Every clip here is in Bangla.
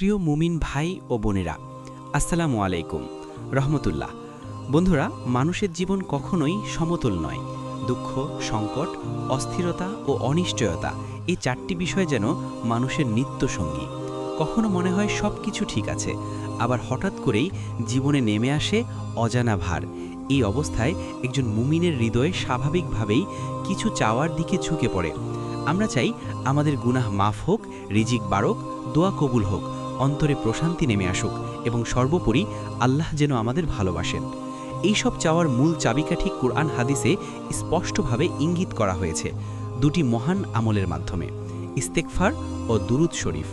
প্রিয় মুমিন ভাই ও বোনেরা, আসসালামু আলাইকুম রহমতুল্লাহ। বন্ধুরা, মানুষের জীবন কখনোই সমতল নয়। দুঃখ, সংকট, অস্থিরতা ও অনিশ্চয়তা এই চারটি বিষয় যেন মানুষের নিত্য সঙ্গী। কখনো মনে হয় সব কিছু ঠিক আছে, আবার হঠাৎ করেই জীবনে নেমে আসে অজানা ভার। এই অবস্থায় একজন মুমিনের হৃদয়ে স্বাভাবিকভাবেই কিছু চাওয়ার দিকে ঝুঁকে পড়ে। আমরা চাই আমাদের গুনাহ মাফ হোক, রিজিক বাড়ুক, দোয়া কবুল হোক, অন্তরে প্রশান্তি নেমে আসুক এবং সর্বোপরি আল্লাহ যেন আমাদের ভালোবাসেন। এইসব চাওয়ার মূল চাবিকাঠি কুরআন হাদিসে স্পষ্টভাবে ইঙ্গিত করা হয়েছে দুটি মহান আমলের মাধ্যমে: ইস্তেগফার ও দুরূদ শরীফ।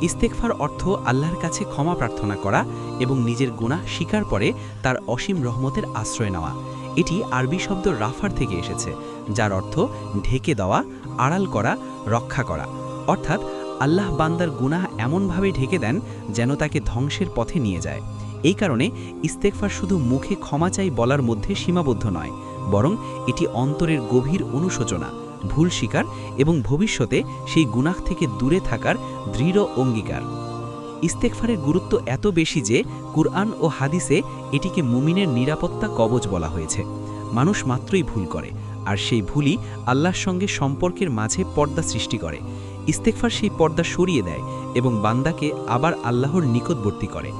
ইস্তেগফার অর্থ আল্লাহর কাছে ক্ষমা প্রার্থনা করা এবং নিজের গুনাহ স্বীকার করে তার অসীম রহমতের আশ্রয় নেওয়া। এটি আরবি শব্দ রাফার থেকে এসেছে, যার অর্থ ঢেকে দেওয়া, আড়াল করা, রক্ষা করা। অর্থাৎ আল্লাহ বান্দার গুনাহ এমনভাবে ঢেকে দেন যেন তাকে ধ্বংসের পথে নিয়ে যায়। এই কারণে ইস্তেগফার শুধু মুখে ক্ষমা চাই বলার মধ্যে সীমাবদ্ধ নয়, বরং এটি অন্তরের গভীর অনুশোচনা, ভুল স্বীকার এবং ভবিষ্যতে সেই গুনাহ থেকে দূরে থাকার দৃঢ় অঙ্গীকার। ইস্তেগফারের গুরুত্ব এত বেশি যে কুরআন ও হাদিসে এটিকে মুমিনের নিরাপত্তা কবচ বলা হয়েছে। মানুষ মাত্রই ভুল করে, আর সেই ভুলই আল্লাহর সঙ্গে সম্পর্কের মাঝে পর্দা সৃষ্টি করে। ইস্তেগফার সেই পর্দা সরিয়ে দেয় এবং বান্দাকে আবার আল্লাহর নিকটবর্তী করে।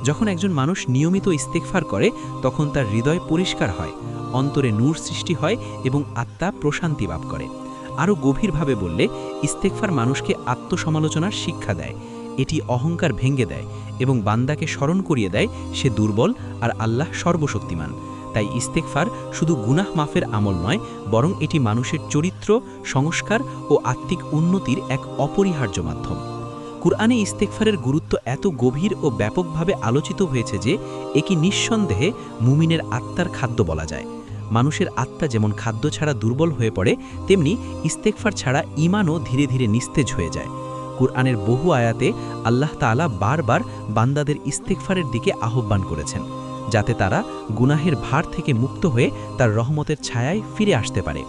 যখন একজন মানুষ নিয়মিত ইস্তেগফার করে, তখন তার হৃদয় পরিষ্কার হয়, অন্তরে নূর সৃষ্টি হয় এবং আত্মা প্রশান্তি লাভ করে। আরও গভীরভাবে বললে, ইস্তেগফার মানুষকে আত্মসমালোচনার শিক্ষা দেয়। এটি অহংকার ভেঙে দেয় এবং বান্দাকে স্মরণ করিয়ে দেয় সে দুর্বল আর আল্লাহ সর্বশক্তিমান। তাই ইস্তেগফার শুধু গুনাহ মাফের আমল নয়, বরং এটি মানুষের চরিত্র, সংস্কার ও আত্মিক উন্নতির এক অপরিহার্য মাধ্যম। কুরআনে ইস্তেগফারের গুরুত্ব এত গভীর ও ব্যাপকভাবে আলোচিত হয়েছে যে একে নিঃসন্দেহে মুমিনের আত্মার খাদ্য বলা যায়। মানুষের আত্মা যেমন খাদ্য ছাড়া দুর্বল হয়ে পড়ে, তেমনি ইস্তেগফার ছাড়া ঈমানও ধীরে ধীরে নিস্তেজ হয়ে যায়। কুরআনের বহু আয়াতে আল্লাহ তাআলা বারবার বান্দাদের ইস্তেগফারের দিকে আহ্বান করেছেন, যাতে তারা গুনাহের ভার থেকে মুক্ত হয়ে তার রহমতের ছায়ায় ফিরে আসতে পারে।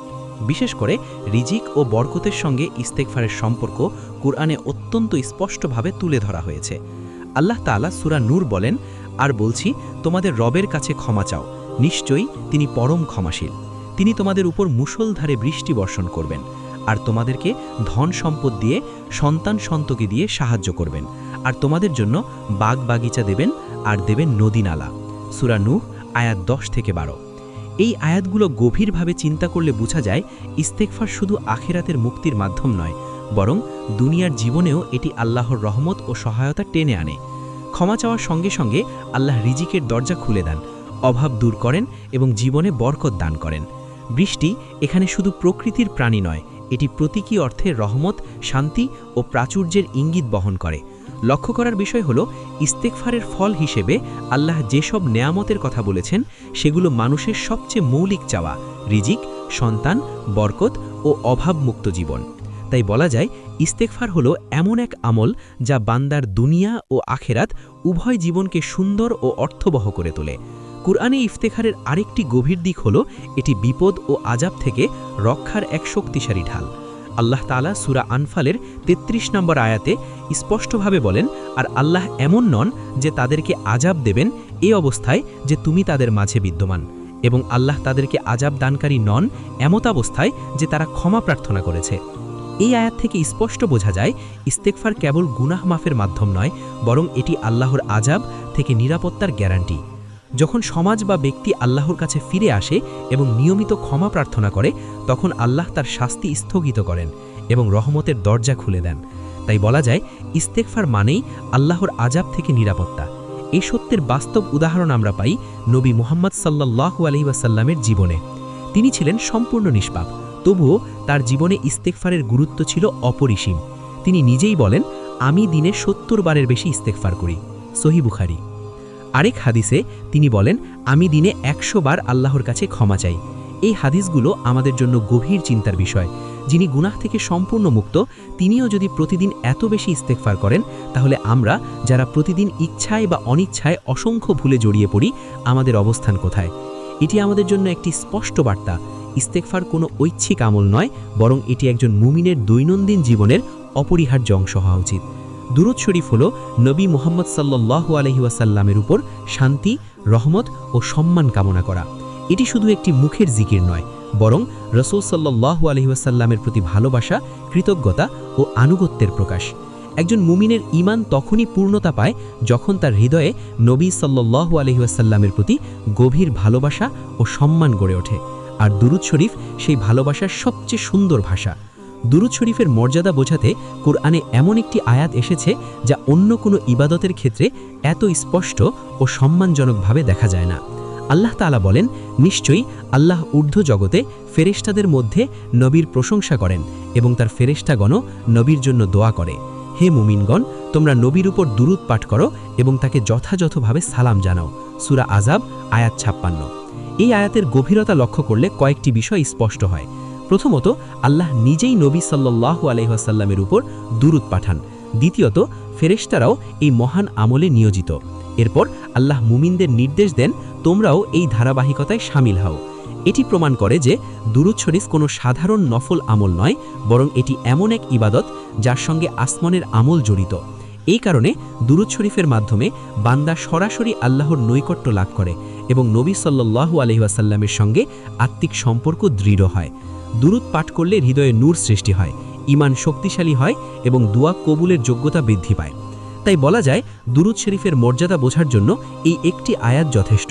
বিশেষ করে রিজিক ও বরকতের সঙ্গে ইস্তেগফারের সম্পর্ক কুরআনে অত্যন্ত স্পষ্টভাবে তুলে ধরা হয়েছে। আল্লাহ তাআলা সূরা নূর বলেন, আর বলছি, তোমাদের রবের কাছে ক্ষমা চাও, নিশ্চয়ই তিনি পরম ক্ষমাশীল। তিনি তোমাদের উপর মুষলধারে বৃষ্টি বর্ষণ করবেন, আর তোমাদেরকে ধন সম্পদ দিয়ে, সন্তান সন্ততি দিয়ে সাহায্য করবেন, আর তোমাদের জন্য বাগ বাগিচা দেবেন, আর দেবেন নদী নালা। সূরা নূহ আয়াত 10 থেকে 12। এই আয়াতগুলো গভীরভাবে চিন্তা করলে বোঝা যায়, ইস্তেগফার শুধু আখিরাতের মুক্তির মাধ্যম নয়, বরং দুনিয়ার জীবনেও এটি আল্লাহর রহমত ও সহায়তা টেনে আনে। ক্ষমা চাওয়ার সঙ্গে সঙ্গে আল্লাহ রিজিকের দরজা খুলে দেন, অভাব দূর করেন এবং জীবনে বরকত দান করেন। বৃষ্টি এখানে শুধু প্রকৃতির প্রাণী নয়, এটি প্রতীকী অর্থে রহমত, শান্তি ও প্রাচুর্যের ইঙ্গিত বহন করে। লক্ষ্য করার বিষয় হল, ইস্তেগফারের ফল হিসেবে আল্লাহ যেসব নেয়ামতের কথা বলেছেন, সেগুলো মানুষের সবচেয়ে মৌলিক চাওয়া: রিজিক, সন্তান, বরকত ও অভাবমুক্ত জীবন। তাই বলা যায়, ইস্তেগফার হলো এমন এক আমল যা বান্দার দুনিয়া ও আখেরাত উভয় জীবনকে সুন্দর ও অর্থবহ করে তোলে। কুরআনে ইফতেখারের আরেকটি গভীর দিক হল, এটি বিপদ ও আযাব থেকে রক্ষার এক শক্তিশালী ঢাল। আল্লাহ তাআলা সূরা আনফালের 33 নম্বর আয়াতে স্পষ্টভাবে বলেন, আর আল্লাহ এমন নন যে তাদেরকে আযাব দেবেন এ অবস্থায় যে তুমি তাদের মাঝে বিদ্যমান, এবং আল্লাহ তাদেরকে আযাব দানকারী নন এমত অবস্থায় যে তারা ক্ষমা প্রার্থনা করেছে। এই আয়াত থেকে স্পষ্ট বোঝা যায়, ইস্তেগফার কেবল গুনাহ মাফের মাধ্যম নয়, বরং এটি আল্লাহর আযাব থেকে নিরাপত্তার গ্যারান্টি। যখন সমাজ বা ব্যক্তি আল্লাহর কাছে ফিরে আসে এবং নিয়মিত ক্ষমা প্রার্থনা করে, তখন আল্লাহ তার শাস্তি স্থগিত করেন এবং রহমতের দরজা খুলে দেন। তাই বলা যায়, ইস্তেগফার মানেই আল্লাহর আযাব থেকে নিরাপত্তা। এই সত্যের বাস্তব উদাহরণ আমরা পাই নবী মুহাম্মদ সাল্লাল্লাহু আলাইহি ওয়াসাল্লামের জীবনে। তিনি ছিলেন সম্পূর্ণ নিষ্পাপ, তবুও তার জীবনে ইস্তেগফারের গুরুত্ব ছিল অপরিসীম। তিনি নিজেই বলেন, আমি দিনে 70 বারের বেশি ইস্তেগফার করি। সহিহ বুখারী। আরেক হাদিসে তিনি বলেন, আমি দিনে 100 বার আল্লাহর কাছে ক্ষমা চাই। এই হাদিসগুলো আমাদের জন্য গভীর চিন্তার বিষয়। যিনি গুনাহ থেকে সম্পূর্ণ মুক্ত, তিনিও যদি প্রতিদিন এত বেশি ইস্তেগফার করেন, তাহলে আমরা যারা প্রতিদিন ইচ্ছায় বা অনিচ্ছায় অসংখ্য ভুলে জড়িয়ে পড়ি, আমাদের অবস্থান কোথায়? এটি আমাদের জন্য একটি স্পষ্ট বার্তা। ইস্তেগফার কোনো ঐচ্ছিক আমল নয়, বরং এটি একজন মুমিনের দৈনন্দিন জীবনের অপরিহার্য অংশ হওয়া উচিত। দুরূদ শরীফ হল নবী মুহাম্মদ সাল্লাল্লাহু আলাইহি ওয়াসাল্লামের উপর শান্তি, রহমত ও সম্মান কামনা করা। এটি শুধু একটি মুখের জিকির নয়, বরং রাসূল সাল্লাল্লাহু আলাইহি ওয়াসাল্লামের প্রতি ভালোবাসা, কৃতজ্ঞতা ও আনুগত্যের প্রকাশ। একজন মুমিনের ঈমান তখনই পূর্ণতা পায় যখন তার হৃদয়ে নবী সাল্লাল্লাহু আলাইহি ওয়াসাল্লামের প্রতি গভীর ভালোবাসা ও সম্মান গড়ে ওঠে। আর দুরূদ শরীফ সেই ভালোবাসার সবচেয়ে সুন্দর ভাষা। দুরূদ শরীফের মর্যাদা বোঝাতে কুরআনে এমন একটি আয়াত এসেছে যা অন্য কোনো ইবাদতের ক্ষেত্রে এত স্পষ্ট ও সম্মানজনকভাবে দেখা যায় না। আল্লাহ তাআলা বলেন, নিশ্চয়ই আল্লাহ ঊর্ধ্ব জগতে ফেরেশতাদের মধ্যে নবীর প্রশংসা করেন এবং তার ফেরেশতাগণও নবীর জন্য দোয়া করে। হে মুমিনগণ, তোমরা নবীর উপর দুরূদ পাঠ করো এবং তাকে যথাযথভাবে সালাম জানাও। সূরা আযাব আয়াত 56। এই আয়াতের গভীরতা লক্ষ্য করলে কয়েকটি বিষয় স্পষ্ট হয়। প্রথমত, আল্লাহ নিজেই নবী সাল্লাল্লাহু আলাইহি ওয়াসাল্লামের উপর দুরূদ পাঠান। দ্বিতীয়ত, ফেরেশতারাও এই মহান আমলে নিয়োজিত। এরপর আল্লাহ মুমিনদের নির্দেশ দেন, তোমরাও এই ধারাবাহিকতায় শামিল হও। এটি প্রমাণ করে যে দুরূদ শরীফ কোনো সাধারণ নফল আমল নয়, বরং এটি এমন এক ইবাদত যার সঙ্গে আসমানের আমল জড়িত। এই কারণে দুরূদ শরীফের মাধ্যমে বান্দা সরাসরি আল্লাহর নৈকট্য লাভ করে এবং নবী সাল্লাল্লাহু আলাইহি ওয়াসাল্লামের সঙ্গে আত্মিক সম্পর্ক দৃঢ় হয়। দুরূদ পাঠ করলে হৃদয়ে নূর সৃষ্টি হয়, ঈমান শক্তিশালী হয় এবং দোয়া কবুলের যোগ্যতা বৃদ্ধি পায়। তাই বলা যায়, দুরূদ শরীফের মর্যাদা বোঝার জন্য এই একটি আয়াত যথেষ্ট।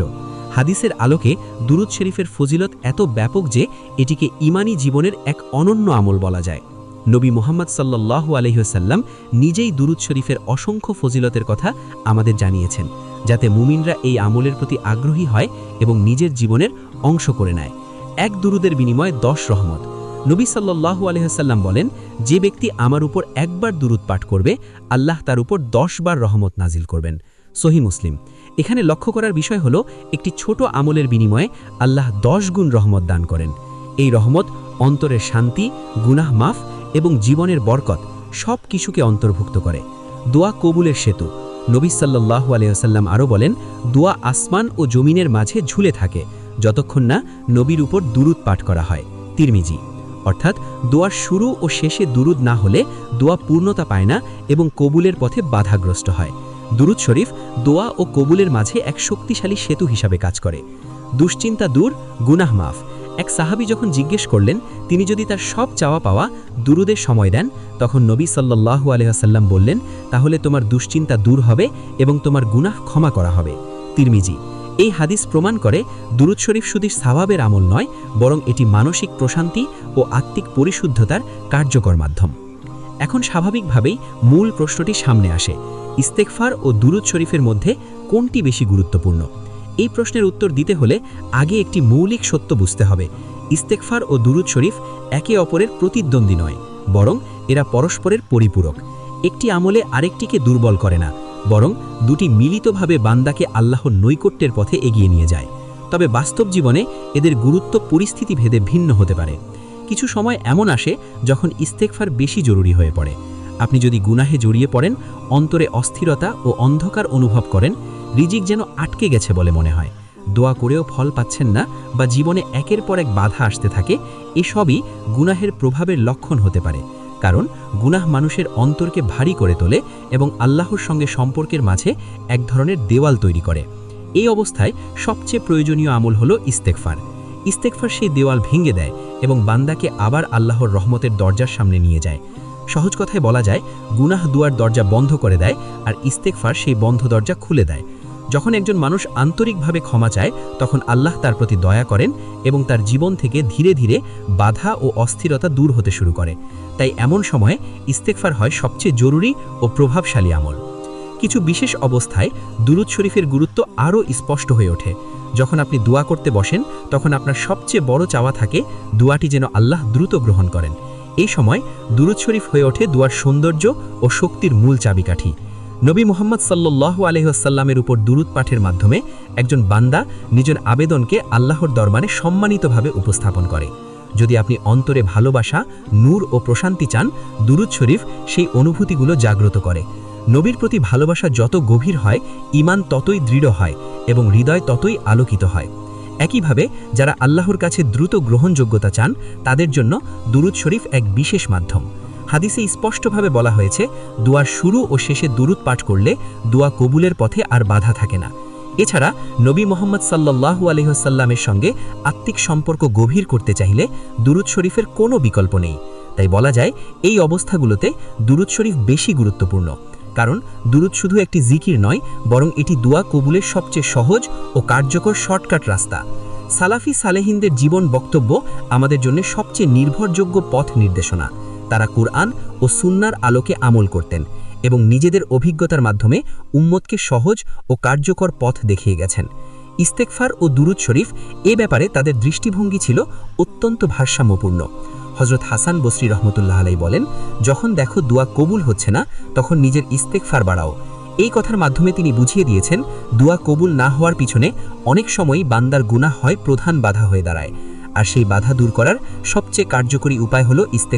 হাদিসের আলোকে দুরূদ শরীফের ফজিলত এত ব্যাপক যে এটিকে ঈমানি জীবনের এক অনন্য আমল বলা যায়। নবী মুহাম্মদ সাল্লাল্লাহু আলাইহি ওয়াসাল্লাম নিজেই দুরূদ শরীফের অসংখ্য ফজিলতের কথা আমাদের জানিয়েছেন, যাতে মুমিনরা এই আমলের প্রতি আগ্রহী হয় এবং নিজের জীবনের অংশ করে নেয়। এক দুরূদের বিনিময়ে 10 রহমত। নবী সাল্লাল্লাহু আলাইহি ওয়াসাল্লাম বলেন, যে ব্যক্তি আমার উপর একবার দুরূদ পাঠ করবে, আল্লাহ তার উপর 10 বার রহমত নাজিল করবেন। সহিহ মুসলিম। এখানে লক্ষ্য করার বিষয় হলো, একটি ছোট আমলের বিনিময়ে আল্লাহ 10 গুণ রহমত দান করেন। এই রহমত অন্তরের শান্তি, গুনাহ মাফ এবং জীবনের বরকত সব কিছুকে অন্তর্ভুক্ত করে। দোয়া কবুলের সেতু। নবী সাল্লাল্লাহু আলাইহি ওয়াসাল্লাম আরও বলেন, দোয়া আসমান ও জমিনের মাঝে ঝুলে থাকে যতক্ষণ না নবীর উপর দুরূদ পাঠ করা হয়। তিরমিজি। অর্থাৎ দোয়ার শুরু ও শেষে দুরূদ না হলে দোয়া পূর্ণতা পায় না এবং কবুলের পথে বাধাগ্রস্ত হয়। দুরূদ শরীফ দোয়া ও কবুলের মাঝে এক শক্তিশালী সেতু হিসাবে কাজ করে। দুশ্চিন্তা দূর, গুনাহ মাফ। এক সাহাবী যখন জিজ্ঞেস করলেন, তিনি যদি তার সব চাওয়া পাওয়া দুরূদের সময় দেন, তখন নবী সাল্লাল্লাহু আলাইহি ওয়াসাল্লাম বললেন, তাহলে তোমার দুশ্চিন্তা দূর হবে এবং তোমার গুনাহ ক্ষমা করা হবে। তিরমিজি। এই হাদিস প্রমাণ করে, দুরূদ শরীফ শুধু সওয়াবের আমল নয়, বরং এটি মানসিক প্রশান্তি ও আত্মিক পরিশুদ্ধতার কার্যকর মাধ্যম। এখন স্বাভাবিকভাবেই মূল প্রশ্নটি সামনে আসে, ইস্তেগফার ও দুরূদ শরীফের মধ্যে কোনটি বেশি গুরুত্বপূর্ণ? এই প্রশ্নের উত্তর দিতে হলে আগে একটি মৌলিক সত্য বুঝতে হবে। ইস্তেগফার ও দুরূদ শরীফ একে অপরের প্রতিদ্বন্দ্বী নয়, বরং এরা পরস্পরের পরিপূরক। একটি আমলে আরেকটিকে দুর্বল করে না, বরং দুটি মিলিতভাবে বান্দাকে আল্লাহর নৈকট্যের পথে এগিয়ে নিয়ে যায়। তবে বাস্তব জীবনে এদের গুরুত্ব পরিস্থিতি ভেদে ভিন্ন হতে পারে। কিছু সময় এমন আসে যখন ইস্তেগফার বেশি জরুরি হয়ে পড়ে। আপনি যদি গুনাহে জড়িয়ে পড়েন, অন্তরে অস্থিরতা ও অন্ধকার অনুভব করেন, রিজিক যেন আটকে গেছে বলে মনে হয়, দোয়া করেও ফল পাচ্ছেন না, বা জীবনে একের পর এক বাধা আসতে থাকে, এসবই গুনাহের প্রভাবের লক্ষণ হতে পারে। কারণ গুনাহ মানুষের অন্তরকে ভারী করে তোলে এবং আল্লাহর সঙ্গে সম্পর্কের মাঝে এক ধরনের দেওয়াল তৈরি করে। এই অবস্থায় সবচেয়ে প্রয়োজনীয় আমল হলো ইস্তেগফার। ইস্তেগফার সেই দেওয়াল ভেঙে দেয় এবং বান্দাকে আবার আল্লাহর রহমতের দরজার সামনে নিয়ে যায়। সহজ কথায় বলা যায়, গুনাহ দুয়ার দরজা বন্ধ করে দেয়, আর ইস্তেগফার সেই বন্ধ দরজা খুলে দেয়। যখন একজন মানুষ আন্তরিকভাবে ক্ষমা চায়, তখন আল্লাহ তার প্রতি দয়া করেন এবং তার জীবন থেকে ধীরে ধীরে বাধা ও অস্থিরতা দূর হতে শুরু করে। তাই এমন সময়ে ইস্তেগফার হয় সবচেয়ে জরুরি ও প্রভাবশালী আমল। কিছু বিশেষ অবস্থায় দুরূদ শরীফের গুরুত্ব আরও স্পষ্ট হয়ে ওঠে। যখন আপনি দোয়া করতে বসেন, তখন আপনার সবচেয়ে বড় চাওয়া থাকে দোয়াটি যেন আল্লাহ দ্রুত গ্রহণ করেন। এই সময় দুরূদ শরীফ হয়ে ওঠে দোয়ার সৌন্দর্য ও শক্তির মূল চাবিকাঠি। নবী মুহাম্মদ সাল্লাল্লাহু আলাইহি ওয়াসাল্লামের উপর দুরূদ পাঠের মাধ্যমে একজন বান্দা নিজের আবেদনকে আল্লাহর দরবারে সম্মানিতভাবে উপস্থাপন করে। যদি আপনি অন্তরে ভালোবাসা, নূর ও প্রশান্তি চান, দুরূদ শরীফ সেই অনুভূতিগুলো জাগ্রত করে। নবীর প্রতি ভালোবাসা যত গভীর হয়, ঈমান ততই দৃঢ় হয় এবং হৃদয় ততই আলোকিত হয়। একইভাবে যারা আল্লাহর কাছে দ্রুত গ্রহণযোগ্যতা চান, তাদের জন্য দুরূদ শরীফ এক বিশেষ মাধ্যম। হাদিসে স্পষ্টভাবে বলা হয়েছে দোয়ার শুরু ও শেষে দুরূদ পাঠ করলে দোয়া কবুলের পথে আর বাধা থাকে না। এছাড়া নবী মুহাম্মদ সাল্লাল্লাহু আলাইহি ওয়াসাল্লামের সঙ্গে আত্মিক সম্পর্ক গভীর করতে চাইলে দুরূদ শরীফের কোনো বিকল্প নেই। তাই বলা যায় এই অবস্থাগুলোতে দুরূদ শরীফ বেশি গুরুত্বপূর্ণ, কারণ দুরূদ শুধু একটি জিকির নয়, বরং এটি দোয়া কবুলের সবচেয়ে সহজ ও কার্যকর শর্টকাট রাস্তা। সালাফি সালেহিনদের জীবন বক্তব্য আমাদের জন্য সবচেয়ে নির্ভরযোগ্য পথ নির্দেশনা। তারা কুরআন ও সুন্নাহর আলোকে আমল করতেন এবং নিজেদের অভিজ্ঞতার মাধ্যমে উম্মতকে সহজ ও কার্যকর পথ দেখিয়ে গেছেন। ইস্তেগফার ও দুরূদ শরীফ এ ব্যাপারে তাদের দৃষ্টিভঙ্গি ছিল অত্যন্ত ভারসাম্যপূর্ণ। হযরত হাসান বসরি রহমতুল্লাহ আলাইহি বলেন, যখন দেখো দোয়া কবুল হচ্ছে না, তখন নিজের ইস্তেগফার বাড়াও। এই কথার মাধ্যমে তিনি বুঝিয়ে দিয়েছেন দোয়া কবুল না হওয়ার পিছনে অনেক সময়ই বান্দার গুনাহ হয় প্রধান বাধা হয়ে দাঁড়ায়, আর সেই বাধা দূর করার সবচেয়ে কার্যকরী উপায় হলো ইস্তেগফার।